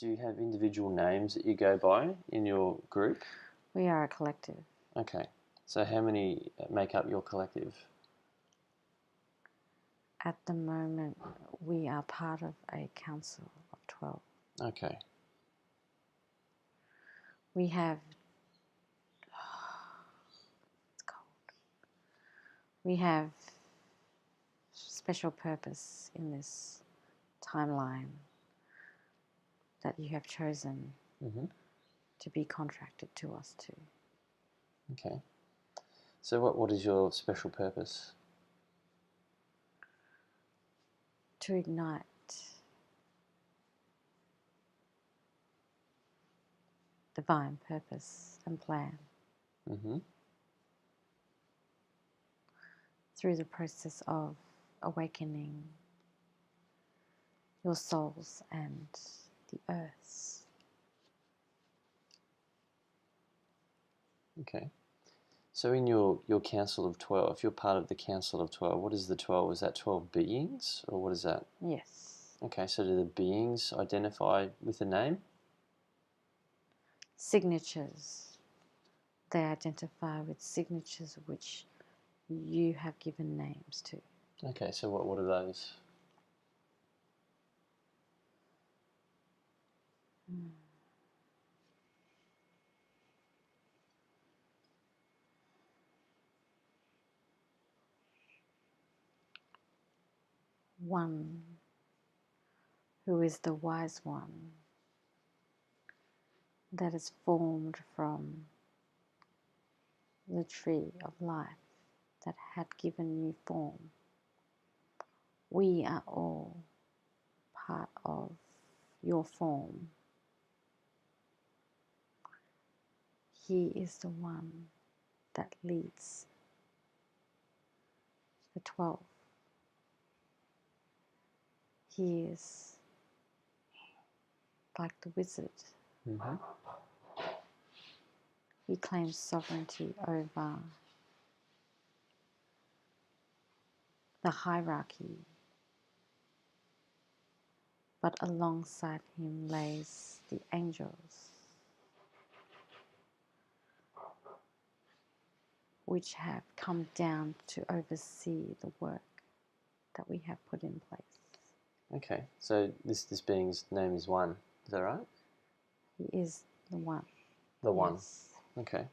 you have individual names that you go by in your group? We are a collective. Okay. So how many make up your collective? At the moment, we are part of a council of 12. Okay. We have... it's cold. We have special purpose in this timeline that you have chosen to be contracted to us to. Okay. So what is your special purpose? To ignite divine purpose and plan through the process of awakening your souls and the earths. Okay. So in your council of 12, if you're part of the council of 12, what is the 12? Is that 12 beings, or what is that? Yes. Okay, so do the beings identify with a name? Signatures. They identify with signatures which you have given names to. Okay, so what are those? One who is the wise one that is formed from the tree of life that had given you form. We are all part of your form. He is the one that leads the 12. He is like the wizard. He claims sovereignty over the hierarchy, but alongside him lays the angels, which have come down to oversee the work that we have put in place. Okay, so this being's name is One, is that right? He is the one. The One. Yes. Okay.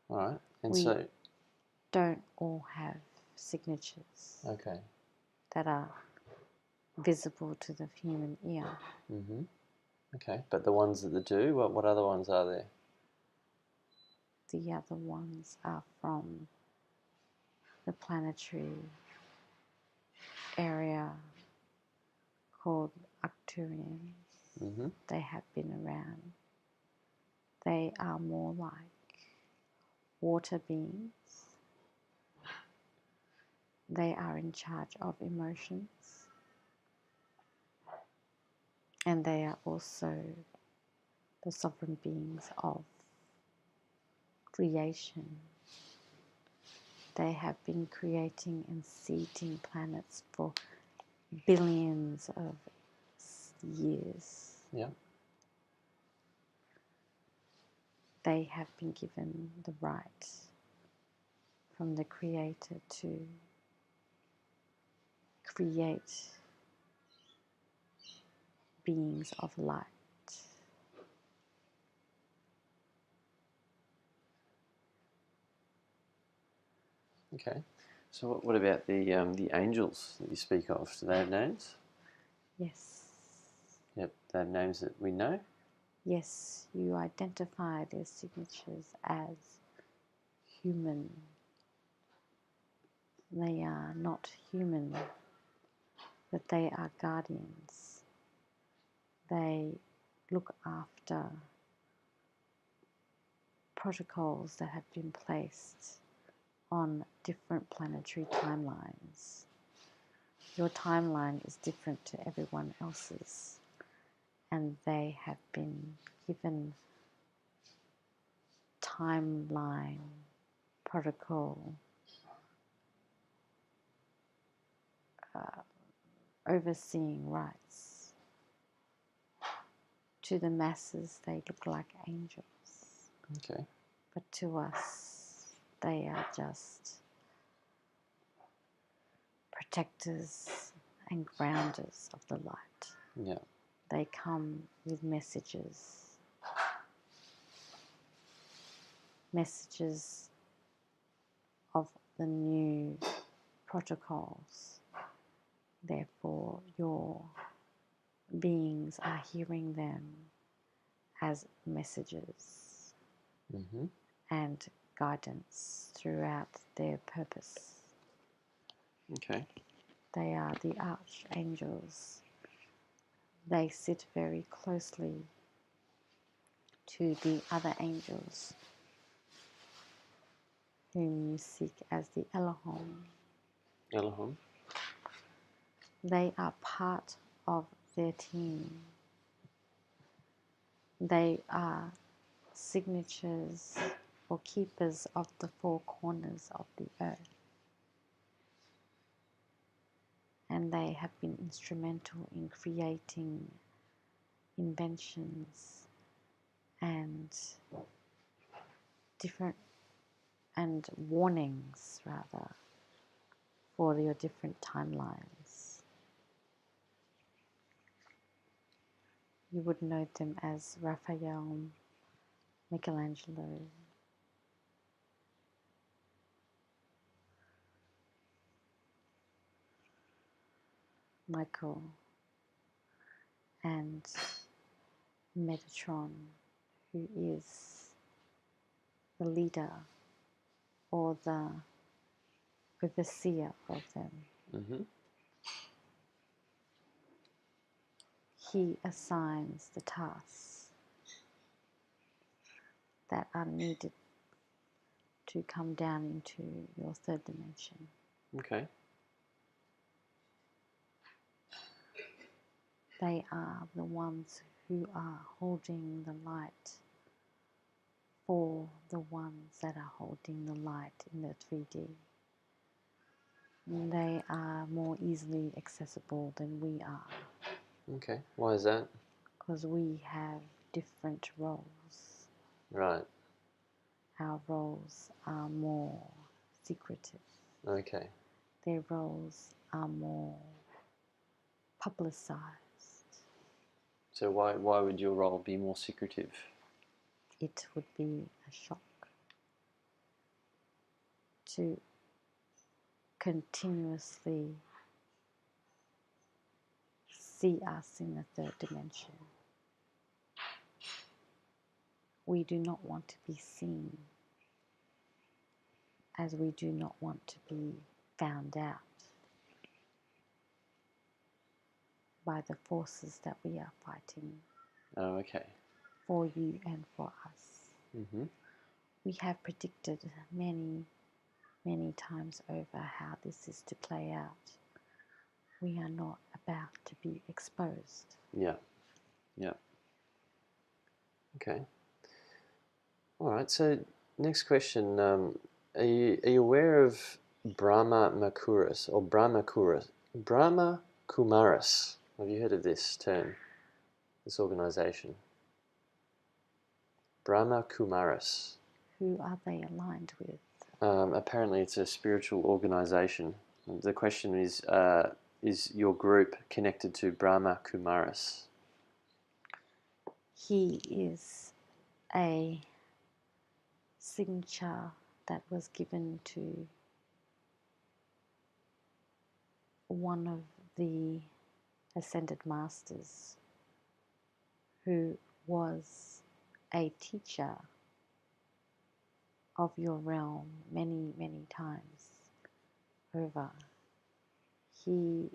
All right. And we so don't all have signatures okay. that are visible to the human ear. Okay, but the ones that do, what other ones are there? The other ones are from the planetary area called Arcturians. They have been around. They are more like water beings. They are in charge of emotions. And they are also the sovereign beings of creation. They have been creating and seeding planets for billions of years. Yeah. They have been given the right from the Creator to create beings of light. Okay. So what about the angels that you speak of? Do they have names? Yes. Yep, they have names that we know? Yes, you identify their signatures as human. They are not human, but they are guardians. They look after protocols that have been placed on different planetary timelines. Your timeline is different to everyone else's, and they have been given timeline protocol overseeing rights To the masses, they look like angels. Okay. But to us, they are just protectors and grounders of the light. Yeah. They come with messages of the new protocols. Therefore, your beings are hearing them as messages Mm-hmm. and guidance throughout their purpose. Okay. They are the archangels. They sit very closely to the other angels whom you seek as the Elohim. Elohim. They are part of their team. They are signatures or keepers of the four corners of the earth. And they have been instrumental in creating inventions and different and warnings rather for your different timelines. You would know them as Raphael, Michelangelo, Michael, and Metatron, who is the leader or the overseer of them. Mm-hmm. He assigns the tasks that are needed to come down into your third dimension. Okay. They are the ones who are holding the light for the ones that are holding the light in the 3D. They are more easily accessible than we are. Okay. Why is that? Because we have different roles. Right. Our roles are more secretive. Okay. Their roles are more publicized. So why would your role be more secretive? It would be a shock to continuously see us in the third dimension. We do not want to be seen, as we do not want to be found out by the forces that we are fighting Oh, okay. for you and for us. Mm-hmm. We have predicted many, many times over how this is to play out. We are not about to be exposed. Yeah. Yeah. Okay. All right. So next question: are you aware of Brahma Makuras or Brahma Kumaris? Have you heard of this term? This organization? Brahma Kumaris. Who are they aligned with? Apparently, it's a spiritual organization. The question is your group connected to Brahma Kumaris? He is a signature that was given to one of the ascended masters who was a teacher of your realm many, many times over. He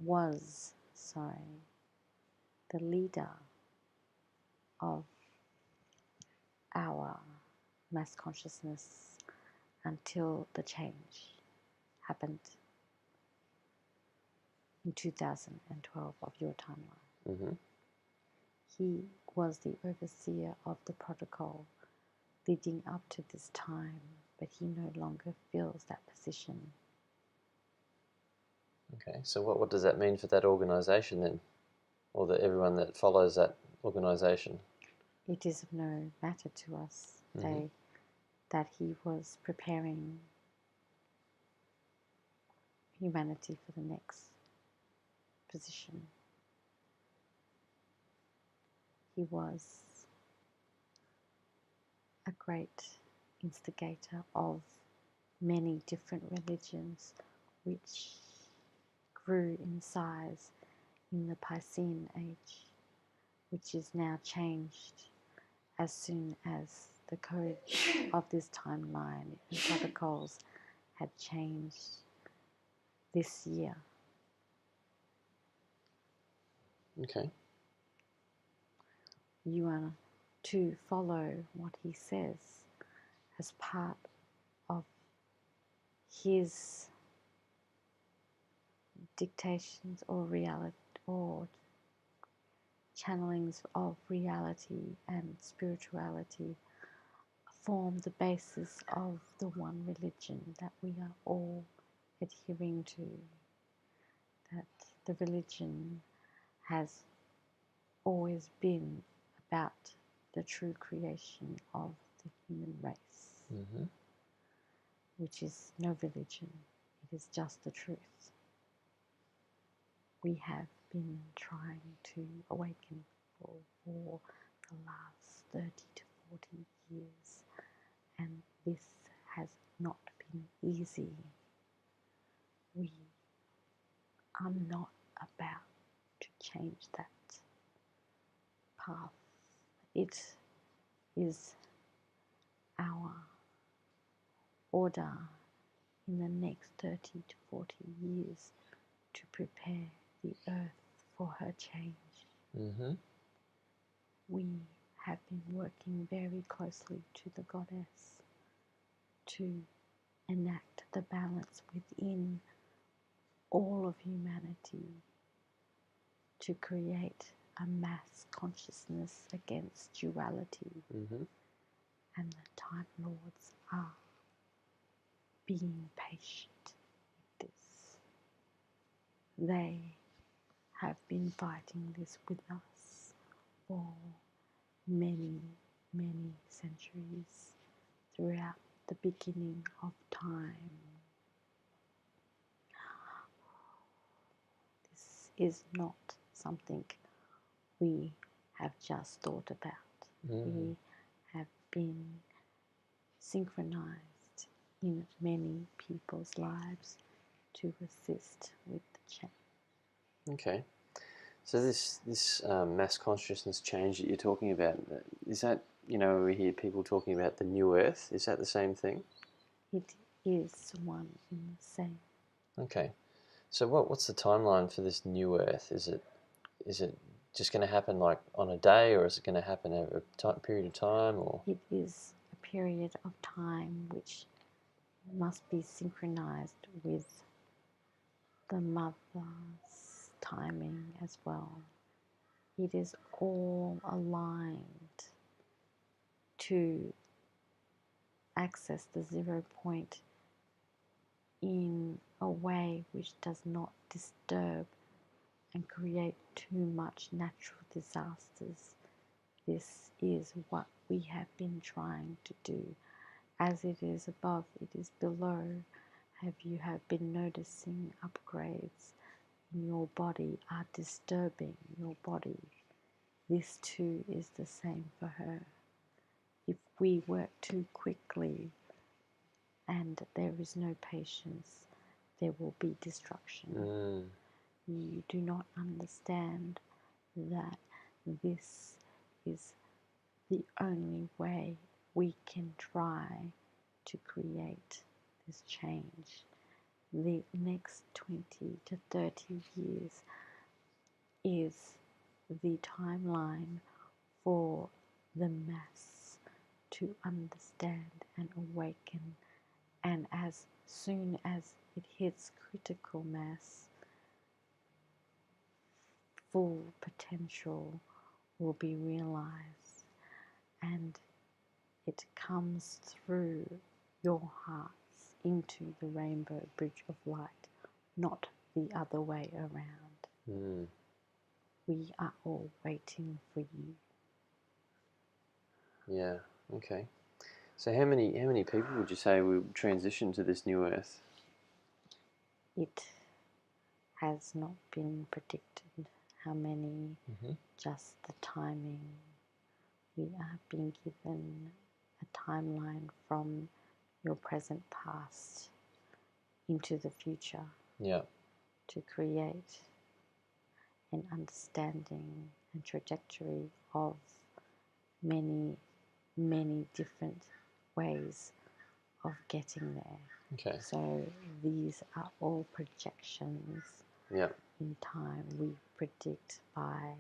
was the leader of our mass consciousness until the change happened in 2012 of your timeline. Mm-hmm. He was the overseer of the protocol leading up to this time, but he no longer fills that position. Okay, so what does that mean for that organization then? or that everyone that follows that organisation? It is of no matter to us that he was preparing humanity for the next position. He was a great instigator of many different religions which grew in size in the Piscean age, which is now changed as soon as the code of this timeline and protocols had changed this year. Okay. You are to follow what he says as part of his dictations or reality or channelings of reality and spirituality form the basis of the one religion that we are all adhering to, that the religion has always been about the true creation of the human race, which is no religion, it is just the truth. We have been trying to awaken people for the last 30 to 40 years, and this has not been easy. We are not about to change that path. It is our order in the next 30 to 40 years to prepare the earth for her change. We have been working very closely to the goddess to enact the balance within all of humanity, to create a mass consciousness against duality. And the Time Lords are being patient with this. They have been fighting this with us for many, many centuries throughout the beginning of time. This is not something we have just thought about. We have been synchronized in many people's lives to assist with the change. Okay. So this mass consciousness change that you're talking about, is that, we hear people talking about the new earth, is that the same thing? It is one and the same. Okay. So what's the timeline for this new earth? Is it just going to happen like on a day, or is it going to happen over a period of time? Or it is a period of time which must be synchronized with the mother's timing as well. It is all aligned to access the 0 point in a way which does not disturb and create too much natural disasters. This is what we have been trying to do. As it is above, it is below. You have been noticing upgrades in your body are disturbing your body. This too is the same for her. If we work too quickly and there is no patience, there will be destruction. You do not understand that this is the only way we can try to create this change. The next 20 to 30 years is the timeline for the mass to understand and awaken, and as soon as it hits critical mass, full potential will be realized, and it comes through your hearts into the rainbow bridge of light, not the other way around. We are all waiting for you. Yeah. Okay. So how many people would you say will transition to this new Earth? It has not been predicted how many, just the timing. We are being given a timeline from your present past into the future. Yeah. To create an understanding and trajectory of many, many different ways of getting there. Okay. So these are all projections in time. We predict by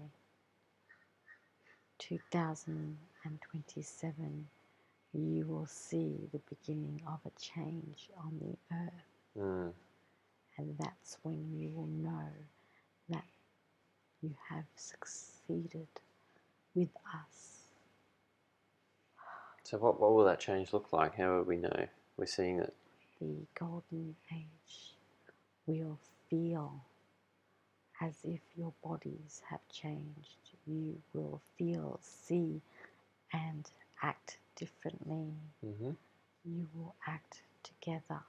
2027 you will see the beginning of a change on the earth. And that's when you will know that you have succeeded with us. So what will that change look like? How will we know we're seeing it? The golden age will feel as if your bodies have changed. You will feel, see, and act differently. You will act together.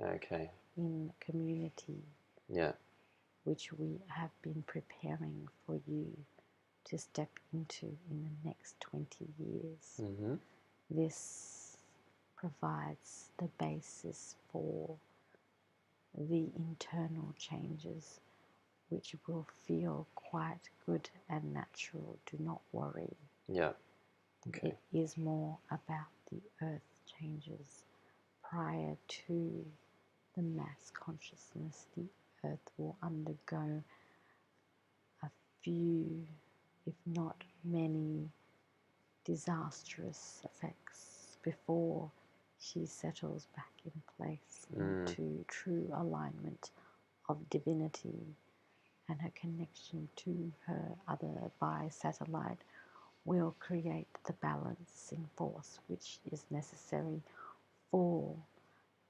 Okay. In community. Yeah. Which we have been preparing for you to step into in the next 20 years. This provides the basis for the internal changes, which will feel quite good and natural. Do not worry. Yeah. Okay. It is more about the earth changes prior to the mass consciousness. The earth will undergo a few, if not many, disastrous effects before she settles back in place into true alignment of divinity, and her connection to her other bi-satellite will create the balancing force which is necessary for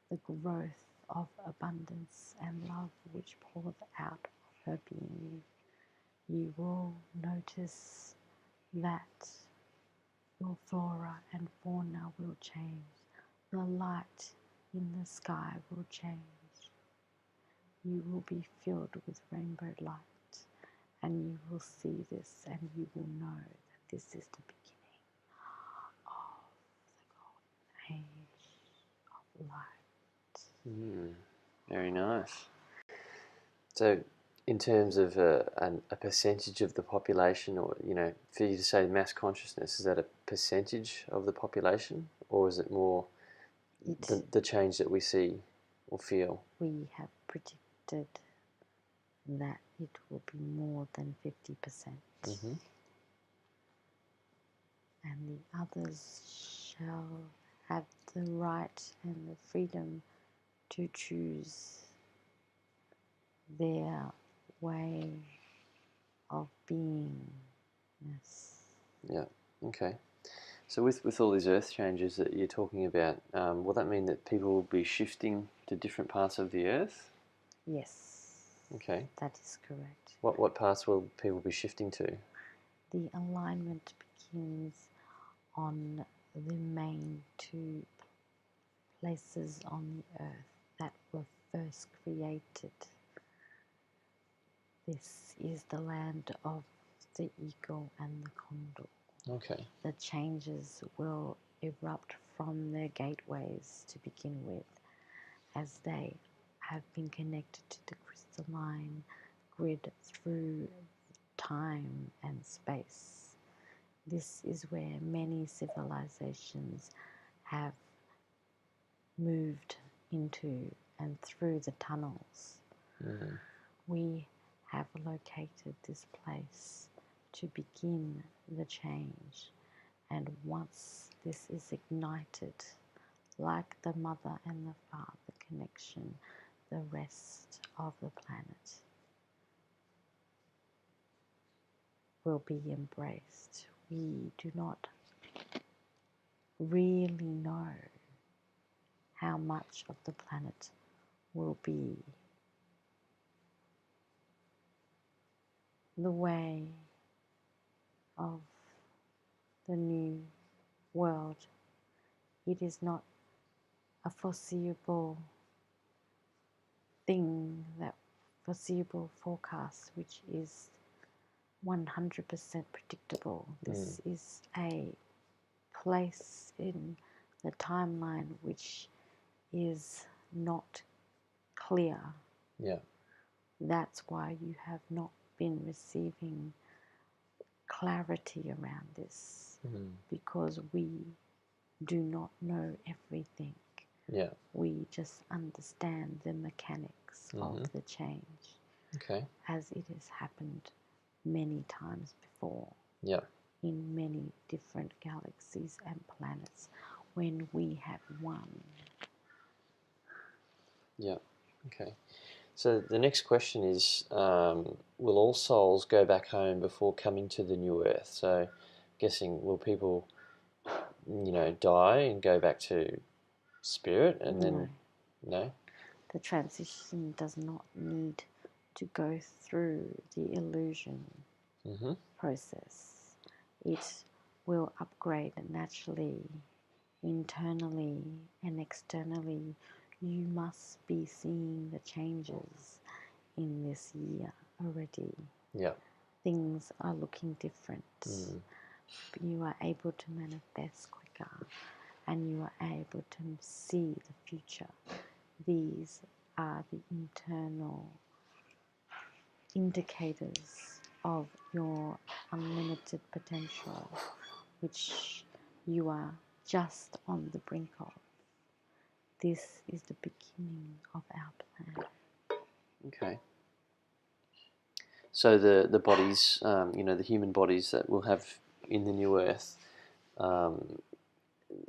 the growth of abundance and love which pours out of her being. You will notice that your flora and fauna will change. The light in the sky will change. You will be filled with rainbow light, and you will see this, and you will know that this is the beginning of the golden age of light. Very nice. So, in terms of a percentage of the population, or for you to say mass consciousness, is that a percentage of the population, or is it more the change that we see or feel? We have predicted that it will be more than 50%. And the others shall have the right and the freedom to choose their way of beingness. Yeah, okay. So with all these earth changes that you're talking about, will that mean that people will be shifting to different parts of the earth? Yes. Okay. That is correct. What parts will people be shifting to? The alignment begins on the main two places on the earth that were first created. This is the land of the eagle and the condor. Okay. The changes will erupt from their gateways to begin with, as they have been connected to the crystalline grid through time and space. This is where many civilizations have moved into and through the tunnels. We have located this place to begin the change, and once this is ignited, like the mother and the father connection, the rest of the planet will be embraced. We do not really know how much of the planet will be the way of the new world. It is not a foreseeable thing, that foreseeable forecast which is 100% predictable. This is a place in the timeline which is not clear. Yeah. That's why you have not been receiving clarity around this, because we do not know everything. Yeah. We just understand the mechanics of the change. Okay. As it has happened many times before. Yeah. In many different galaxies and planets when we have won. Yeah. Okay. So the next question is, will all souls go back home before coming to the new Earth? So, guessing, will people, die and go back to spirit and then, no? The transition does not need to go through the illusion process. It will upgrade naturally, internally and externally. You must be seeing the changes in this year already. Yeah. Things are looking different. You are able to manifest quicker and you are able to see the future. These are the internal indicators of your unlimited potential, which you are just on the brink of. This is the beginning of our plan. Okay. So the bodies, the human bodies that we'll have in the new Earth,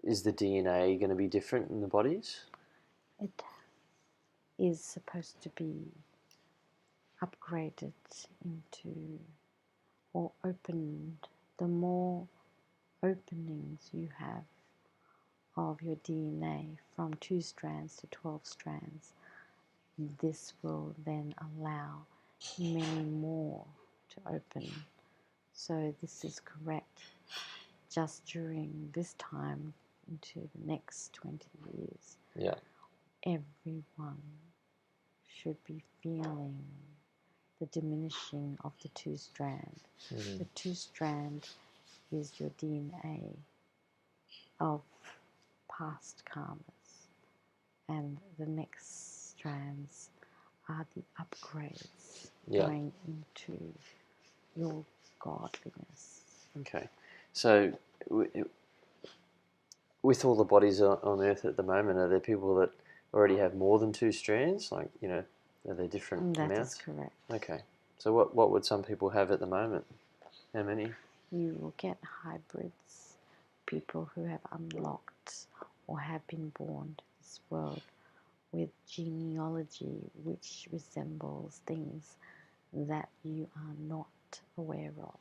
is the DNA going to be different in the bodies? It is supposed to be upgraded into or opened. The more openings you have of your DNA from 2 strands to 12 strands, this will then allow many more to open. So this is correct. Just during this time into the next 20 years, Yeah. everyone should be feeling the diminishing of the 2 strand. The 2 strand is your DNA of past karmas, and the next strands are the upgrades going into your godliness. Okay. So with all the bodies on Earth at the moment, are there people that already have more than 2 strands? Like, are there different amounts? That is correct. Okay. So what would some people have at the moment? How many? You will get hybrids, people who have unlocked or have been born to this world with genealogy which resembles things that you are not aware of.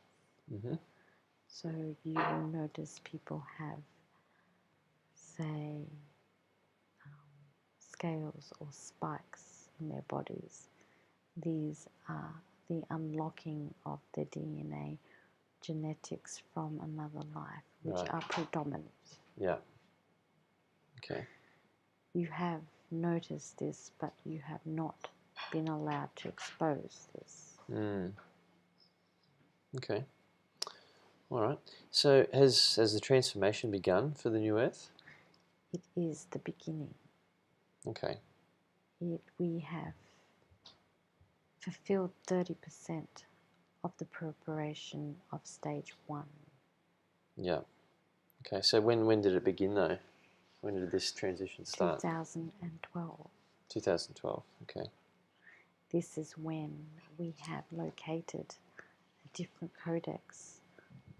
So you will notice people have, say, scales or spikes in their bodies. These are the unlocking of their DNA genetics from another life, which are predominant. Yeah. Okay. You have noticed this, but you have not been allowed to expose this. Okay. All right. So has the transformation begun for the new Earth? It is the beginning. Okay. We have fulfilled 30% of the preparation of stage 1. Yeah. Okay. So when did it begin though? When did this transition start? 2012. 2012. Okay. This is when we have located a different codex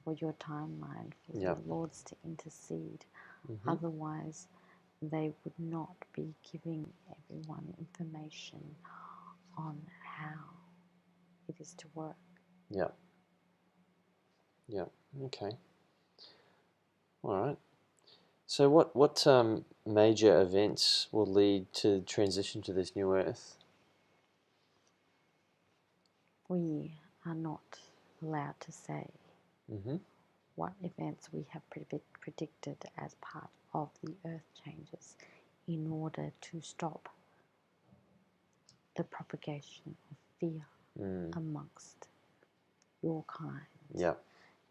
for your timeline, for the Lords to intercede. Otherwise, they would not be giving everyone information on how it is to work. Yeah. Yeah. Okay. All right. So what major events will lead to transition to this new Earth? We are not allowed to say Mm-hmm. what events we have predicted as part of the earth changes in order to stop the propagation of fear amongst your kind. Yeah.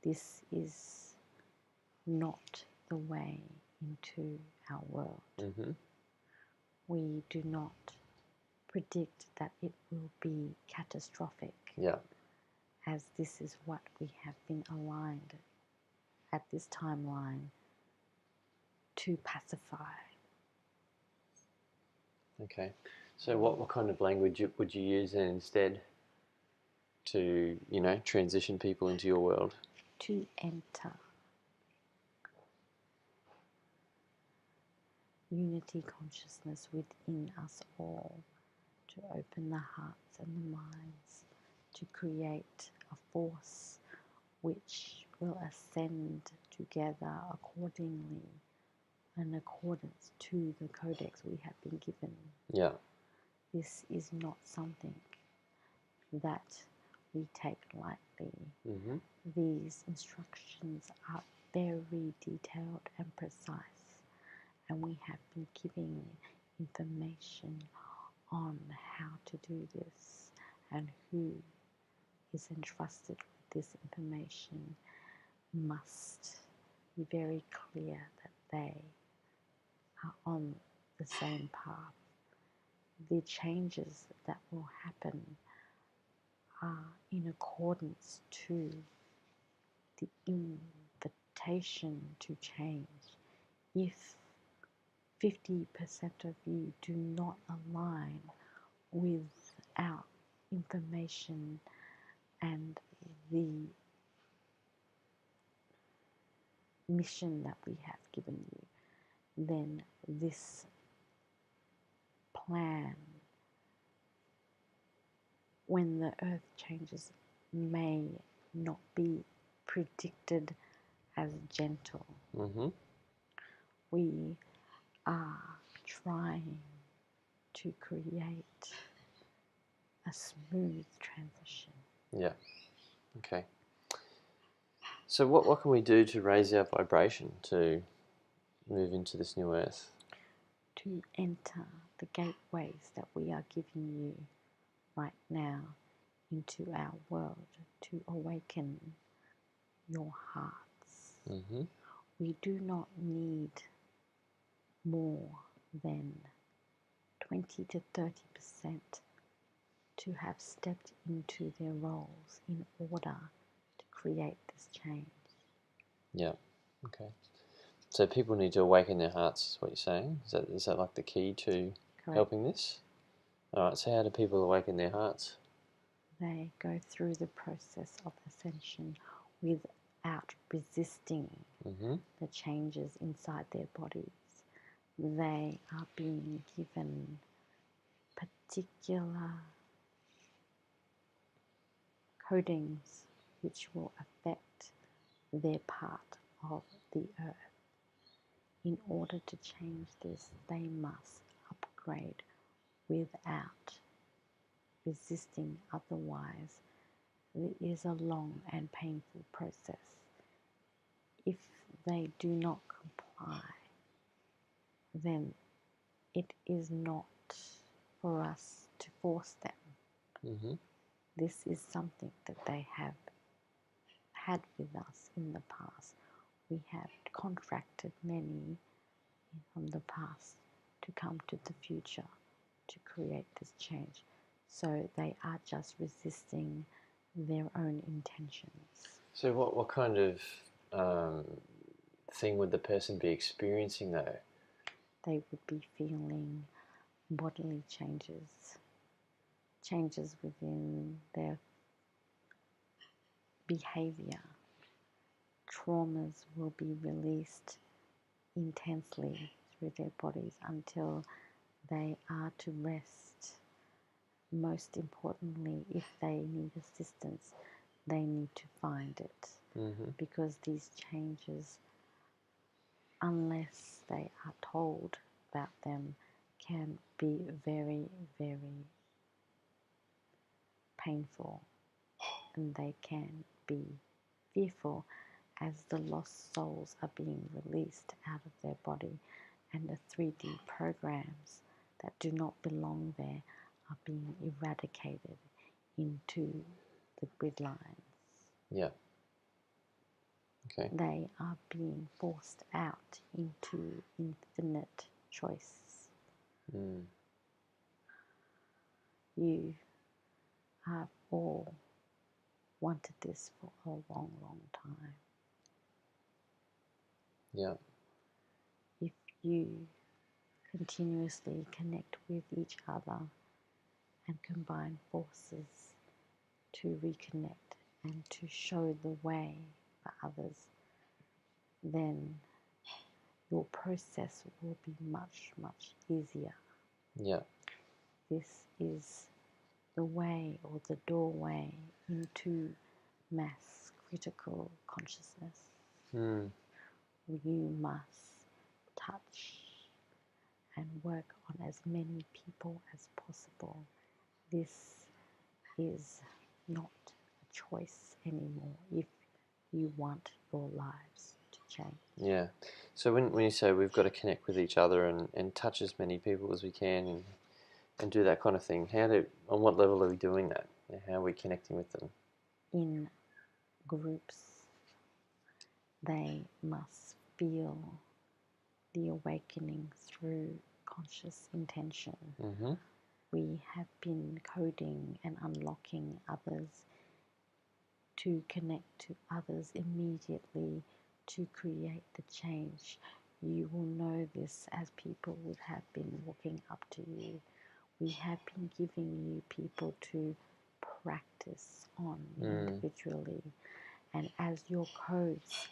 This is not the way into our world. Mm-hmm. We do not predict that it will be catastrophic, Yeah. as this is what we have been aligned at this timeline to pacify. Okay. So what kind of language would you use then instead to, transition people into your world? To enter unity consciousness within us all, to open the hearts and the minds, to create a force which will ascend together accordingly in accordance to the codex we have been given. Yeah. This is not something that we take lightly. Mm-hmm. These instructions are very detailed and precise, and we have been giving information on how to do this and who is entrusted with this information must be very clear that they are on the same path. The changes that will happen are in accordance to the invitation to change. If 50% of you do not align with our information and the mission that we have given you, then this plan, when the earth changes, may not be predicted as gentle. Mm-hmm. We are trying to create a smooth transition. Yeah. Okay. So what can we do to raise our vibration to move into this new earth? To enter the gateways that we are giving you right now into our world, to awaken your hearts. Mm-hmm. We do not need more than 20 to 30% to have stepped into their roles in order to create this change. Yeah. Okay. So people need to awaken their hearts, is what you're saying? Is that like the key to Correct. helping this? All right. So how do people awaken their hearts? They go through the process of ascension without resisting Mm-hmm. the changes inside their bodies. They are being given particular codings which will affect their part of the earth. In order to change this, they must upgrade without resisting, otherwise it is a long and painful process. If they do not comply, then it is not for us to force them. Mm-hmm. This is something that they have had with us in the past. We have contracted many from the past to come to the future to create this change. So they are just resisting their own intentions. So what kind of thing would the person be experiencing though? They would be feeling bodily changes, changes within their behavior. Traumas will be released intensely through their bodies until they are to rest. Most importantly, if they need assistance, they need to find it. Mm-hmm. Because these changes, unless they are told about them, can be very, very painful. and they can be fearful as the lost souls are being released out of their body, and the 3D programs that do not belong there are being eradicated into the grid lines. Yeah. Okay. They are being forced out into infinite choice. You have all wanted this for a long, long time. Yeah. If you continuously connect with each other and combine forces to reconnect and to show the way for others, then your process will be much, much easier. Yeah. This is the way or the doorway into mass critical consciousness. You must touch and work on as many people as possible. This is not a choice anymore if you want your lives to change. Yeah. So when you say we've got to connect with each other and touch as many people as we can and do that kind of thing, on what level are we doing that? How are we connecting with them? In groups, they must feel the awakening through conscious intention. We have been coding and unlocking others to connect to others immediately to create the change. You will know this as people would have been walking up to you. We have been giving you people to practice on individually. And as your codes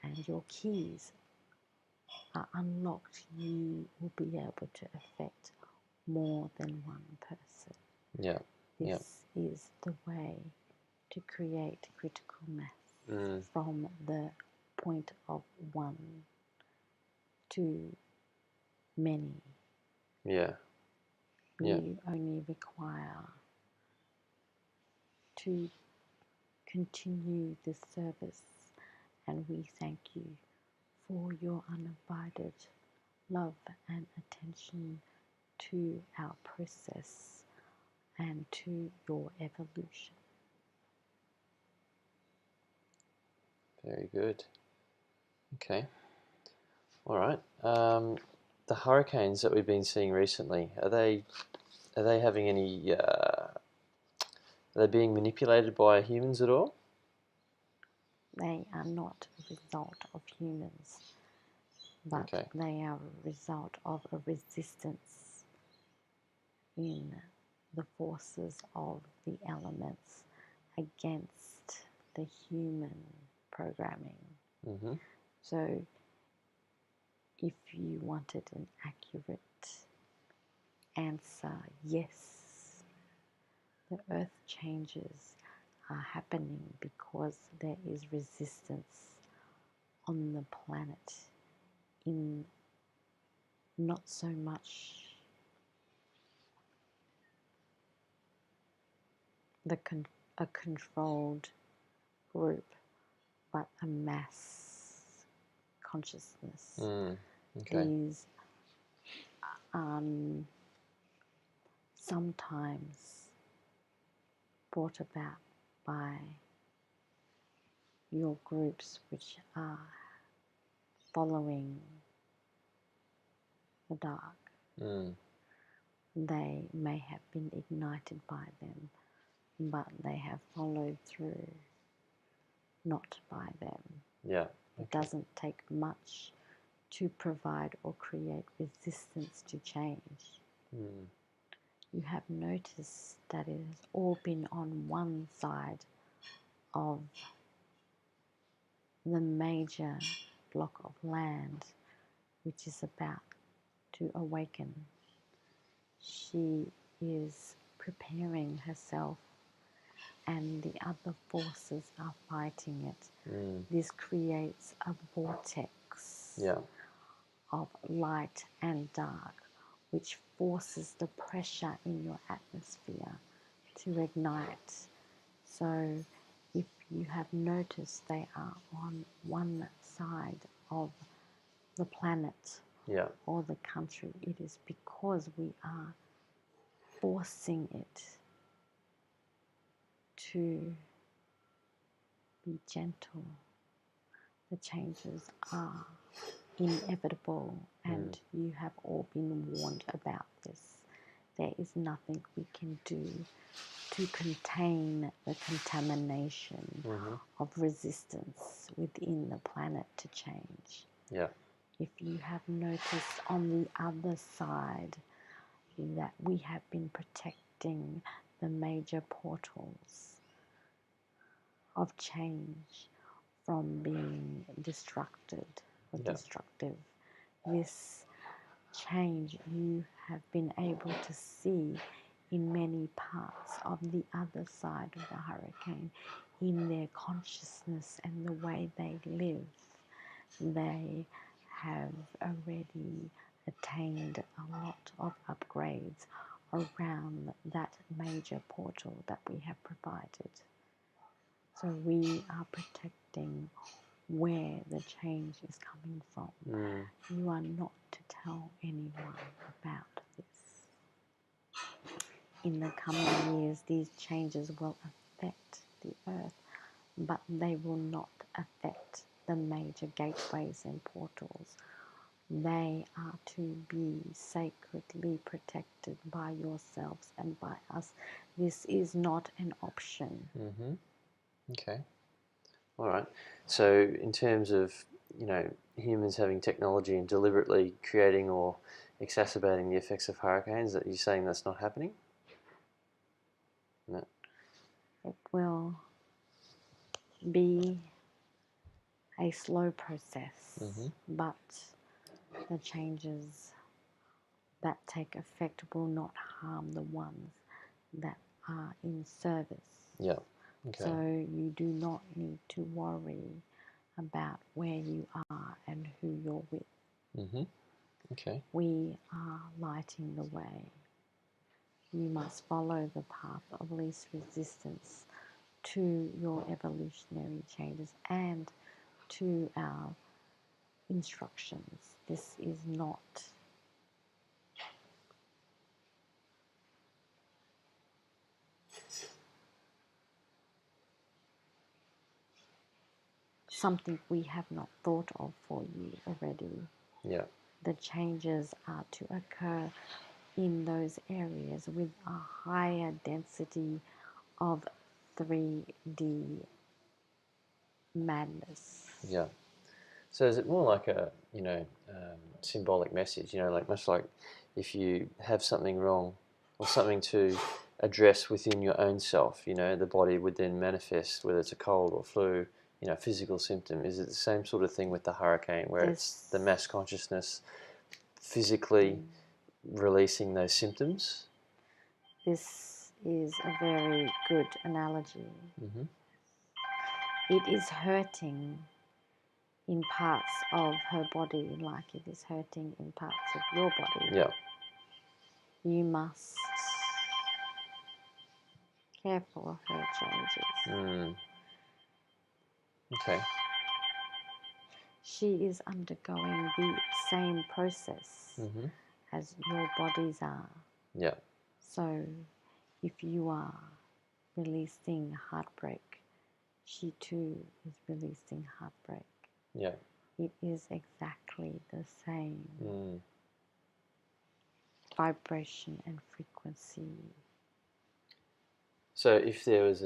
and your keys are unlocked, you will be able to affect more than one person. Yeah. This is the way to create critical mass from the point of one to many. Yeah. You only require to continue this service, and we thank you for your unabided love and attention to our process and to your evolution. Very good. Okay. All right. The hurricanes that we've been seeing recently, are they having any? Are they being manipulated by humans at all? They are not a result of humans, but they are a result of a resistance in the forces of the elements against the human programming. So if you wanted an accurate answer, yes, the earth changes are happening because there is resistance on the planet in not so much a controlled group, but a mass consciousness. These sometimes brought about by your groups which are following the dark. They may have been ignited by them, but they have followed through, not by them. Yeah. It doesn't take much to provide or create resistance to change. You have noticed that it has all been on one side of the major block of land, which is about to awaken. She is preparing herself, and the other forces are fighting it. This creates a vortex of light and dark, which forces the pressure in your atmosphere to ignite. So you have noticed they are on one side of the planet Yeah. or the country, it is because we are forcing it to be gentle. The changes are inevitable, and you have all been warned about this. There is nothing we can do to contain the contamination of resistance within the planet to change. Yeah. If you have noticed on the other side that we have been protecting the major portals of change from being destructed or destructive, this change you have been able to see in many parts of the other side of the hurricane, in their consciousness and the way they live. They have already attained a lot of upgrades around that major portal that we have provided. So we are protecting where the change is coming from. You are not to tell anyone about this. In the coming years, these changes will affect the earth, but they will not affect the major gateways and portals. They are to be sacredly protected by yourselves and by us. This is not an option. Okay. All right. So in terms of, humans having technology and deliberately creating or exacerbating the effects of hurricanes, that you're saying that's not happening? No. It will be a slow process, but the changes that take effect will not harm the ones that are in service. Yeah. Okay. So you do not need to worry about where you are and who you're with. Okay. We are lighting the way. You must follow the path of least resistance to your evolutionary changes and to our instructions. This is not something we have not thought of for you already. Yeah. The changes are to occur in those areas with a higher density of 3D madness. Yeah. So is it more like a, symbolic message, like much like if you have something wrong or something to address within your own self, the body would then manifest, whether it's a cold or flu, physical symptom. Is it the same sort of thing with the hurricane where it's the mass consciousness physically releasing those symptoms? This is a very good analogy. It is hurting in parts of her body like it is hurting in parts of your body. Yeah. You must care for her changes. Okay. She is undergoing the same process as your bodies are. Yeah. So if you are releasing heartbreak, she too is releasing heartbreak. Yeah. It is exactly the same vibration and frequency. So if there was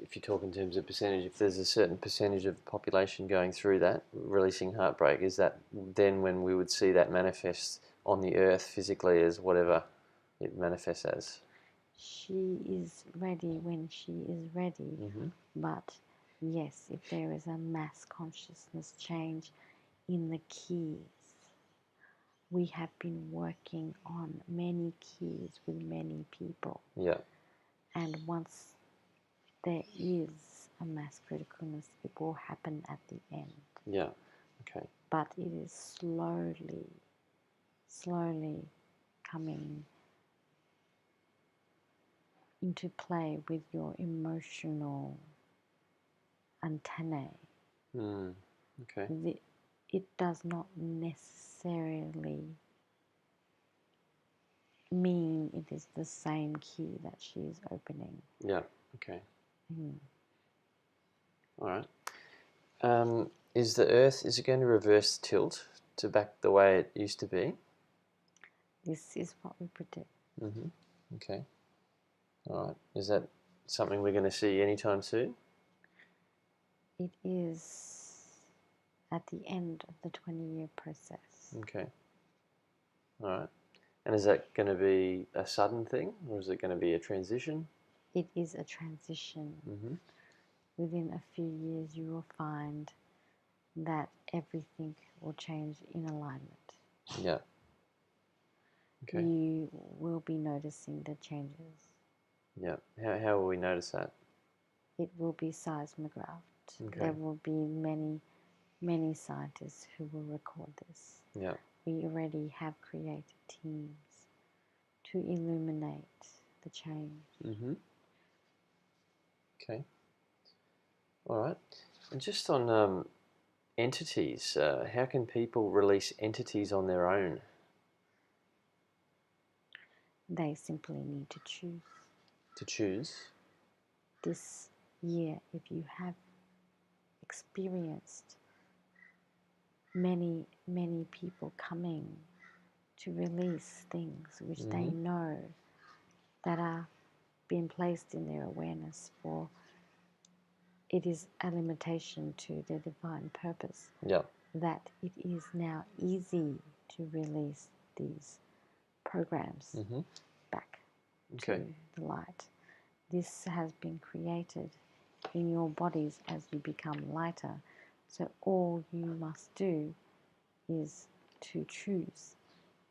if you talk in terms of percentage, if there's a certain percentage of the population going through that, releasing heartbreak, is that then when we would see that manifest on the earth physically as whatever it manifests as? She is ready when she is ready, but yes, if there is a mass consciousness change in the keys, we have been working on many keys with many people. Yeah. And once there is a mass criticalness, it will happen at the end. Yeah. Okay. But it is slowly coming into play with your emotional antennae. Okay. It does not necessarily mean it is the same key that she is opening. Yeah. Okay. Mm. All right. Is the Earth, is it going to reverse tilt to back the way it used to be? This is what we predict. Okay. All right. Is that something we're going to see anytime soon? It is at the end of the 20-year process. Okay. All right. And is that going to be a sudden thing, or is it going to be a transition? It is a transition. Within a few years, you will find that everything will change in alignment. Yeah. Okay. You will be noticing the changes. Yeah. How will we notice that? It will be seismographed. Okay. There will be many scientists who will record this. Yeah. We already have created teams to illuminate the change. Okay. All right. And just on entities, how can people release entities on their own? They simply need to choose. To choose? This year, if you have experienced many people coming to release things which they know that are being placed in their awareness for, it is a limitation to their divine purpose. Yeah. That it is now easy to release these programs back to the light. This has been created in your bodies as you become lighter. So all you must do is to choose.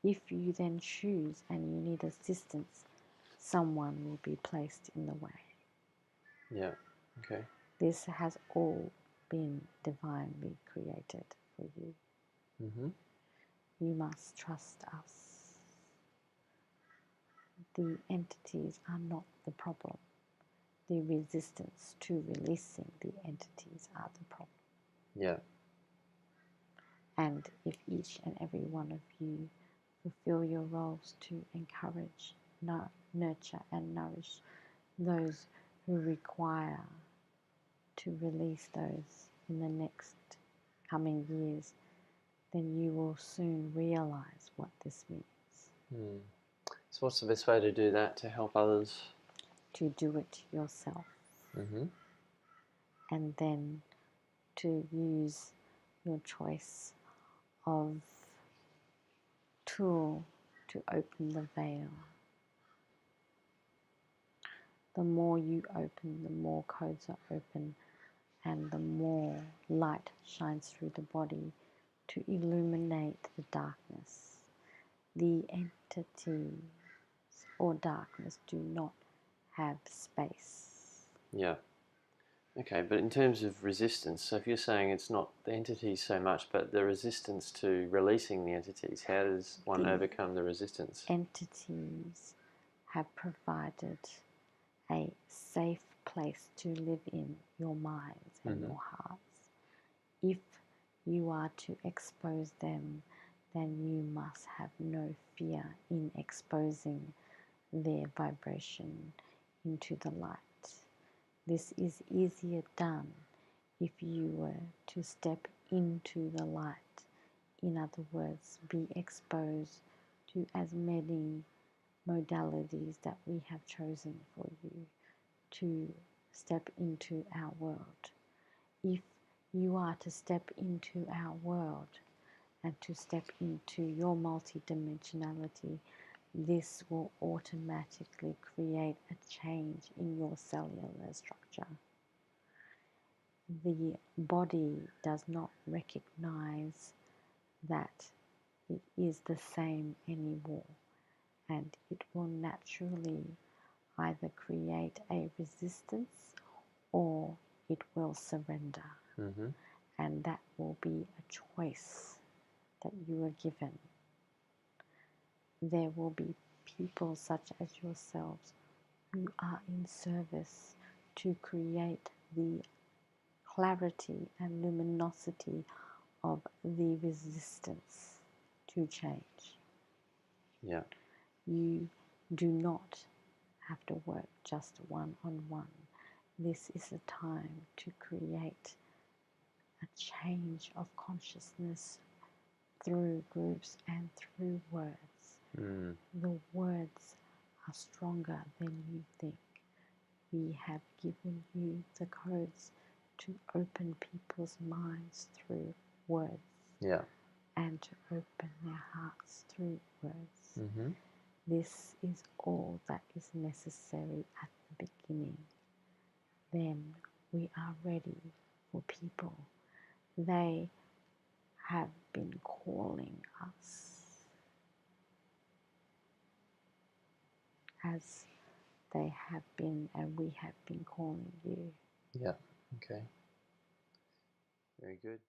If you then choose and you need assistance, someone will be placed in the way. Yeah. Okay. This has all been divinely created for you. You must trust us. The entities are not the problem. The resistance to releasing the entities are the problem. Yeah. And if each and every one of you fulfill your roles to encourage, nurture and nourish those who require to release those in the next coming years, then you will soon realize what this means. So what's the best way to do that, to help others? To do it yourself. And then to use your choice of tool to open the veil. The more you open, the more codes are open, and the more light shines through the body to illuminate the darkness. The entities or darkness do not have space. Yeah. Okay, but in terms of resistance, so if you're saying it's not the entities so much, but the resistance to releasing the entities, how does one overcome the resistance? Entities have provided a safe place to live in your minds and your hearts. If you are to expose them, then you must have no fear in exposing their vibration into the light. This is easier done if you were to step into the light. In other words, be exposed to as many modalities that we have chosen for you to step into our world. If you are to step into our world and to step into your multidimensionality, this will automatically create a change in your cellular structure. The body does not recognize that it is the same anymore, and it will naturally either create a resistance or it will surrender. And that will be a choice that you are given. There will be people such as yourselves who are in service to create the clarity and luminosity of the resistance to change. Yeah. You do not have to work just one-on-one. This is a time to create a change of consciousness through groups and through words. The words are stronger than you think. We have given you the codes to open people's minds through words. Yeah. And to open their hearts through words. Mm-hmm. This is all that is necessary at the beginning. Then we are ready for people. They have been calling us as they have been, and we have been calling you. Yeah. Okay. Very good.